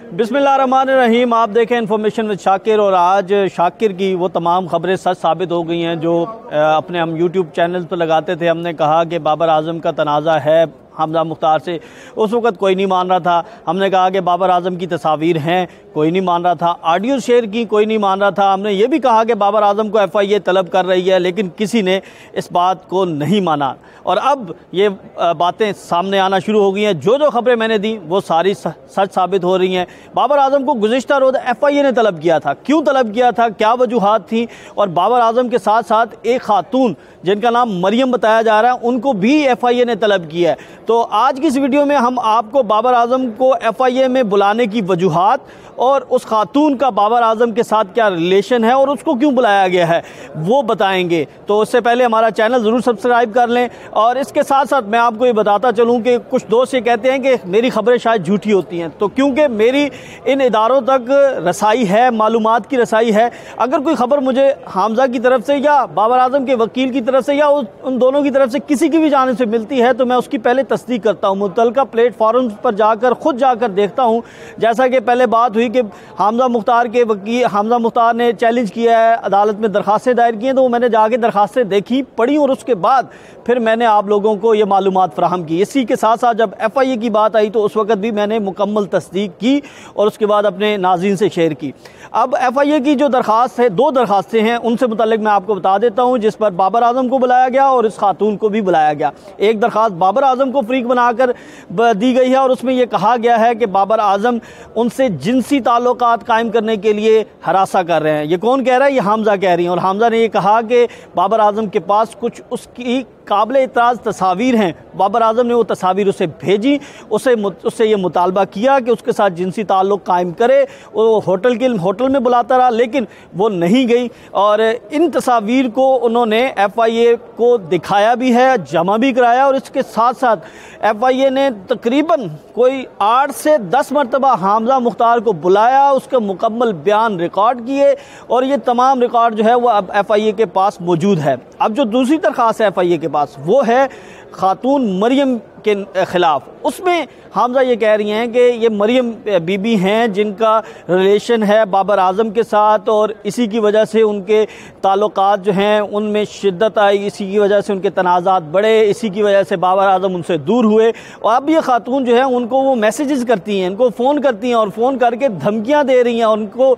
बिस्मिल्लाहिर्रहमानिर्रहीम। आप देखें इन्फॉर्मेशन विद शाकिर, और आज शाकिर की वो तमाम खबरें सच साबित हो गई हैं जो अपने हम यूट्यूब चैनल पर लगाते थे। हमने कहा कि बाबर आजम का तनाज़ा है हमजा मुख्तार से, उस वक़्त कोई नहीं मान रहा था। हमने कहा कि बाबर आजम की तस्वीर हैं, कोई नहीं मान रहा था। ऑडियो शेयर की, कोई नहीं मान रहा था। हमने ये भी कहा कि बाबर आजम को FIA तलब कर रही है, लेकिन किसी ने इस बात को नहीं माना। और अब ये बातें सामने आना शुरू हो गई हैं। जो जो खबरें मैंने दी वो सारी सच साबित हो रही हैं। बाबर आजम को गुज़िश्ता रोज़ FIA ने तलब किया था। क्यों तलब किया था, क्या वजूहात थी? और बाबर आजम के साथ साथ एक खातून जिनका नाम मरियम बताया जा रहा है, उनको भी FIA ने तलब किया है। तो आज की इस वीडियो में हम आपको बाबर आजम को FIA में बुलाने की वजूहात और उस खातून का बाबर आजम के साथ क्या रिलेशन है और उसको क्यों बुलाया गया है वो बताएंगे। तो उससे पहले हमारा चैनल ज़रूर सब्सक्राइब कर लें। और इसके साथ साथ मैं आपको ये बताता चलूँ कि कुछ दोस्त ये कहते हैं कि मेरी खबरें शायद झूठी होती हैं, तो क्योंकि मेरी इन इदारों तक रसाई है, मालूमात की रसाई है। अगर कोई खबर मुझे हमजा की तरफ से या बाबर आजम के वकील की तरफ से या उन दोनों की तरफ से किसी की भी जानिब से मिलती है, तो मैं उसकी पहले तस्दीक करता हूँ। मुतल्लिका प्लेटफॉर्म पर जाकर खुद जाकर देखता हूँ। जैसा कि पहले बात हुई कि हमजा मुख्तार के वकील हमजा मुख्तार ने चैलेंज किया है, अदालत में दरखास्तें दायर की हैं, तो मैंने जाके दरखास्तें देखी, पढ़ी, और उसके बाद फिर मैंने आप लोगों को ये मालूमात फराहम की। इसी के साथ साथ जब FIA की बात आई तो उस वक्त भी मैंने मुकम्मल तस्दीक की और उसके बाद अपने नाज़रीन से शेयर की। अब FIA की जो दरखास्त है, 2 दरखास्तें हैं, उनसे मुतल्लिक मैं आपको बता देता हूँ, जिस पर बाबर आजम को बुलाया गया और इस खातून को भी बुलाया गया। एक दरखास्त बाबर आजम को फ्रीक बनाकर दी गई है और उसमें यह कहा गया है कि बाबर आजम उनसे जिनसी ताल्लुकात कायम करने के लिए हरासा कर रहे हैं। ये कौन कह रहा है? ये हमजा कह रही हैं। और हमजा ने यह कहा कि बाबर आजम के पास कुछ उसकी काबिल इतराज़ तस्वीर हैं। बाबर आजम ने वो तस्वीर उसे भेजी, उससे ये मुतालबा किया कि उसके साथ जिनसी ताल्लुक़ कायम करे। वो होटल में बुलाता रहा, लेकिन वो नहीं गई। और इन तस्वीर को उन्होंने FIA को दिखाया भी है, जमा भी कराया। और इसके साथ साथ FIA ने तकरीबन कोई 8 से 10 मरतबा हमजा मुख्तार को बुलाया, उसका मुकम्मल बयान रिकॉर्ड किए, और ये तमाम रिकॉर्ड जो है वो अब FIA के पास मौजूद है। अब जो दूसरी दरख्वास्त है FIA के पास, वो है खातून मरियम के ख़िलाफ़। उसमें हमजा ये कह रही हैं कि ये मरियम बीबी हैं जिनका रिलेशन है बाबर आजम के साथ, और इसी की वजह से उनके ताल्लुकात जो हैं उनमें शिद्दत आई, इसी की वजह से उनके तनाज़ात बढ़े, इसी की वजह से बाबर आजम उनसे दूर हुए। और अब ये खातून जो है उनको वो मैसेजेस करती हैं, उनको फ़ोन करती हैं और फ़ोन करके धमकियाँ दे रही हैं, उनको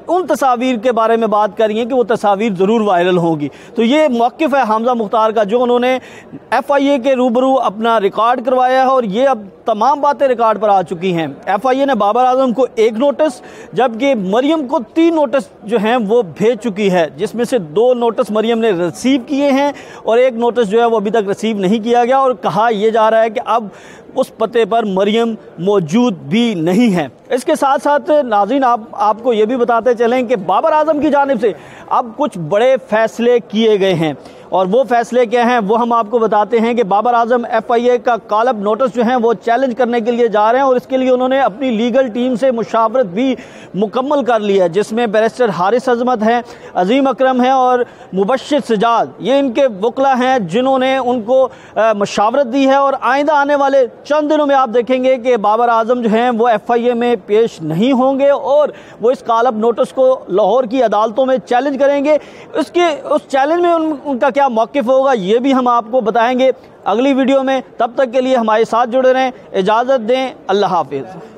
उन तस्वीर के बारे में बात कर रही हैं कि वो तस्वीर ज़रूर वायरल होगी। तो ये मौक़िफ़ है हमजा मुख्तार का, जो उन्होंने FIA के रूबरू अपना रिकॉर्ड करवाया है, और ये अब तमाम बातें रिकॉर्ड पर आ चुकी हैं। FIA ने बाबर आजम को 1 नोटिस, जबकि मरियम को 3 नोटिस जो हैं वो भेज चुकी है, जिसमें से 2 नोटिस मरियम ने रिसीव किए हैं और 1 नोटिस जो है वो अभी तक रिसीव नहीं किया गया। और कहा यह जा रहा है कि अब उस पते पर मरियम मौजूद भी नहीं है। इसके साथ साथ नाज़रीन आपको ये भी बताते चलें कि बाबर आजम की जानिब से अब कुछ बड़े फ़ैसले किए गए हैं, और वो फ़ैसले क्या हैं वो हम आपको बताते हैं कि बाबर आजम FIA का कॉल-अप नोटिस जो हैं वो चैलेंज करने के लिए जा रहे हैं, और इसके लिए उन्होंने अपनी लीगल टीम से मुशावरत भी मुकम्मल कर ली है, जिसमें बैरिस्टर हारिस अजमत हैं, अजीम अकरम हैं और मुबश्शिर सजाद, ये इनके वकला हैं जिन्होंने उनको मुशावरत दी है। और आइंदा आने वाले चंद दिनों में आप देखेंगे कि बाबर आजम जो हैं वो FIA में पेश नहीं होंगे और वो इस कॉल-अप नोटिस को लाहौर की अदालतों में चैलेंज करेंगे। उस चैलेंज में उनका क्या मौक़िफ़ होगा ये भी हम आपको बताएंगे अगली वीडियो में। तब तक के लिए हमारे साथ जुड़े रहें। इजाज़त दें। अल्लाह हाफ़िज़।